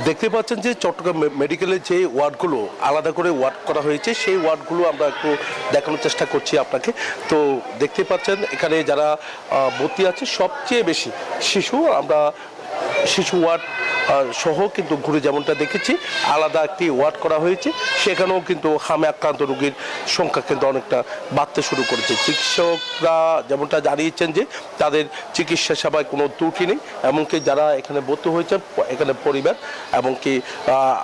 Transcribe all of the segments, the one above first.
দেখতে পাচ্ছেন যে চট্টগ্রাম মেডিকেলের যে ওয়ার্ডগুলো আলাদা করে ওয়ার্ড করা হয়েছে সেই ওয়ার্ডগুলো আমরা একটু দেখানোর চেষ্টা করছি আপনাকে। তো দেখতে পাচ্ছেন এখানে যারা ভর্তি আছে সবচেয়ে বেশি শিশু। আমরা শিশু ওয়ার্ড সহ কিন্তু ঘুরে যেমনটা দেখেছি আলাদা একটি ওয়ার্ড করা হয়েছে, সেখানেও কিন্তু হামে আক্রান্ত রোগীর সংখ্যা কিন্তু অনেকটা বাড়তে শুরু করেছে। চিকিৎসকরা যেমনটা জানিয়েছেন যে তাদের চিকিৎসা সেবায় কোনো ত্রুটি নেই, এমনকি যারা এখানে ভর্তি হয়েছে এখানে পরিবার এমনকি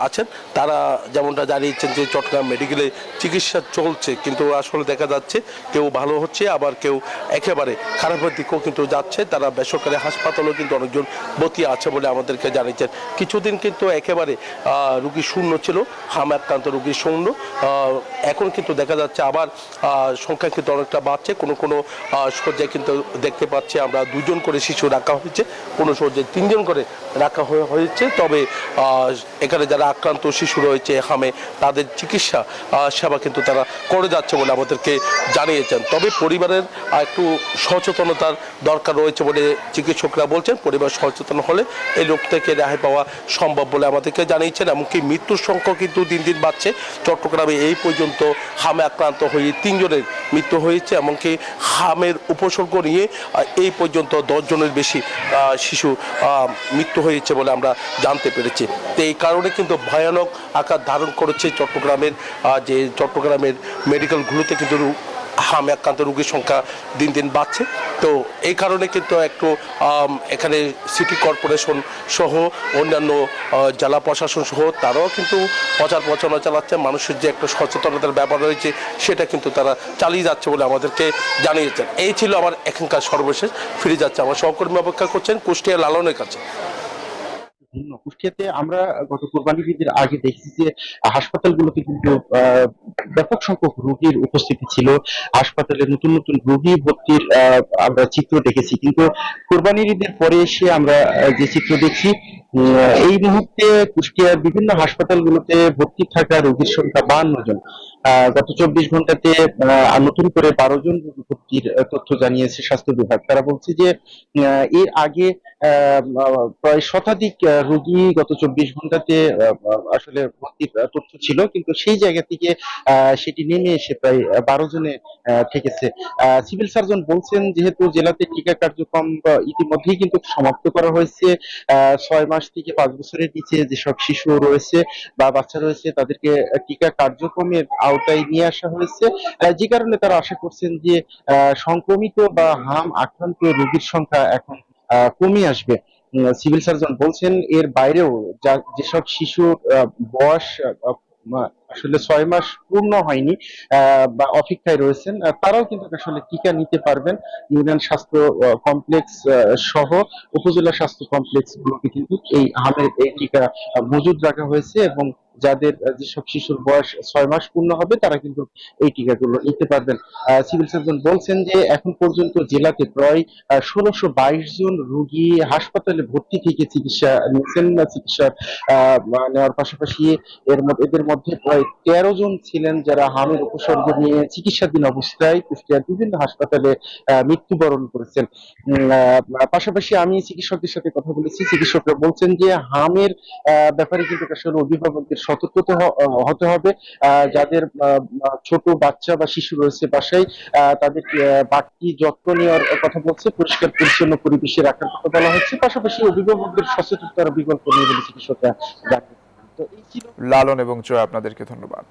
আছেন তারা যেমনটা জানিয়েছেন যে চট্টগ্রাম মেডিকেলে চিকিৎসা চলছে, কিন্তু আসলে দেখা যাচ্ছে কেউ ভালো হচ্ছে আবার কেউ একেবারে খারাপের দিকেও কিন্তু যাচ্ছে। তারা বেসরকারি হাসপাতালেও কিন্তু অনেকজন ভর্তি আছে বলে আমাদেরকে জানিয়েছেন। কিছুদিন কিন্তু একেবারে রুগী শূন্য ছিল, হাম আক্রান্ত রুগী শূন্য। এখন কিন্তু দেখা যাচ্ছে আবার সংখ্যা কিন্তু অনেকটা বাড়ছে। কোনো কোনো শয্যায় কিন্তু দেখতে পাচ্ছি আমরা 2জন করে শিশু রাখা হয়েছে, কোনো শয্যায় 3জন করে রাখা হয়েছে। তবে এখানে যারা আক্রান্ত শিশু রয়েছে হামে তাদের চিকিৎসা সেবা কিন্তু তারা করে যাচ্ছে বলে আমাদেরকে জানিয়েছেন। তবে পরিবারের একটু সচেতনতার দরকার রয়েছে বলে চিকিৎসকরা বলছেন। পরিবার সচেতন হলে এই রোগ থেকে রেহাই পাওয়া সম্ভব বলে আমাদেরকে জানিয়েছেন। এমনকি মৃত্যুর সংখ্যা কিন্তু দিন দিন বাড়ছে। চট্টগ্রামে এই পর্যন্ত হামে আক্রান্ত হয়ে 3জনের মৃত্যু হয়েছে, এমনকি হামের উপসর্গ নিয়ে এই পর্যন্ত 10জনের বেশি শিশু মৃত্যু হয়েছে বলে আমরা জানতে পেরেছি। তো এই কারণে কিন্তু ভয়ানক আকার ধারণ করেছে চট্টগ্রামের মেডিকেলগুলোতে কিন্তু হামে আক্রান্ত রোগীর সংখ্যা দিন দিন বাড়ছে। তো এই কারণে কিন্তু একটু এখানে সিটি কর্পোরেশন সহ অন্যান্য জেলা প্রশাসন সহ তারাও কিন্তু প্রচার প্রচারণা চালাচ্ছে। মানুষের যে একটা সচেতনতার ব্যাপার রয়েছে সেটা কিন্তু তারা চালিয়ে যাচ্ছে বলে আমাদেরকে জানিয়েছেন। এই ছিল আমার এখানকার সর্বশেষ। ফিরে যাচ্ছে আমার সহকর্মী অপেক্ষা করছেন কুষ্টিয়া লালনের কাছে। কুষ্টিয়াতে আমরা গত কোরবানির ঈদের আগে দেখছি যে হাসপাতালগুলোতে কিন্তু ব্যাপক সংখ্যক রোগীর উপস্থিতি ছিল। হাসপাতালে নতুন নতুন রোগী ভর্তির আমরা চিত্র দেখেছি, কিন্তু কোরবানির ঈদের পরে এসে আমরা যে চিত্র দেখছি, এই মুহূর্তে কুষ্টিয়ার বিভিন্ন হাসপাতালগুলোতে ভর্তি থাকা রোগীর সংখ্যা 52 জন। গত 24 ঘন্টাতে নতুন করে 12 জন রোগী ভর্তির তথ্য জানিয়েছে স্বাস্থ্য বিভাগ। তারা বলছে যে এর আগে প্রায় শতাধিক রোগী গত 24 ঘন্টাতে আসলে ভর্তির তথ্য ছিল, কিন্তু সেই জায়গা থেকে সেটি নেমে এসে প্রায় 12 জনে ঠেকেছে। সিভিল সার্জন বলছেন যেহেতু জেলাতে টিকা কার্যক্রম ইতিমধ্যেই কিন্তু সমাপ্ত করা হয়েছে, 6 মাস থেকে 5 বছরের নিচে যেসব শিশু রয়েছে বা বাচ্চা রয়েছে তাদেরকে টিকা কার্যক্রমের আওতায় নিয়ে আসা হয়েছে, যে কারণে তারা আশা করছেন যে সংক্রমিত বা হাম আক্রান্ত রোগীর সংখ্যা এখন কমে আসবে। সিভিল সার্জন বলছেন এর বাইরেও যেসব শিশুর বয়স আসলে 6 মাস পূর্ণ হয়নি বা অপেক্ষায় রয়েছেন, তারাও কিন্তু আসলে টিকা নিতে পারবেন। ইউনিয়ন স্বাস্থ্য কমপ্লেক্স সহ উপজেলা স্বাস্থ্য কমপ্লেক্স গুলোকে কিন্তু এই হামের এই টিকা মজুদ রাখা হয়েছে, এবং যাদের যেসব শিশুর বয়স 6 মাস পূর্ণ হবে তারা কিন্তু এই টিকাগুলো নিতে পারবেন। সিভিল সার্জন বলছেন যে এখন পর্যন্ত জেলাতে প্রায় 1622 জন রোগী হাসপাতালে ভর্তি থেকে চিকিৎসা নিয়েছেন। চিকিৎসা নেওয়ার পাশাপাশি এদের মধ্যে প্রায় 13 জন ছিলেন যারা হামের উপসর্গ নিয়ে চিকিৎসাধীন অবস্থায় কুষ্টিয়ার বিভিন্ন হাসপাতালে মৃত্যুবরণ করেছেন। পাশাপাশি আমি চিকিৎসকদের সাথে কথা বলেছি, চিকিৎসকরা বলছেন যে হামের ব্যাপারে কিন্তু আসলে অভিভাবকদের সতর্কতা হতে হবে। যাদের ছোট বাচ্চা বা শিশু রয়েছে বাসায়, তাদের বাড়তি যত্ন নেওয়ার কথা বলছে, পরিষ্কার পরিচ্ছন্ন পরিবেশে রাখার কথা বলা হচ্ছে। পাশাপাশি অভিভাবকদের সচেতনতার বিকল্প নেই বলে চিকিৎসকরা জানিয়েছেন। তো এই ছিল লালন এবং জয়, আপনাদেরকে ধন্যবাদ।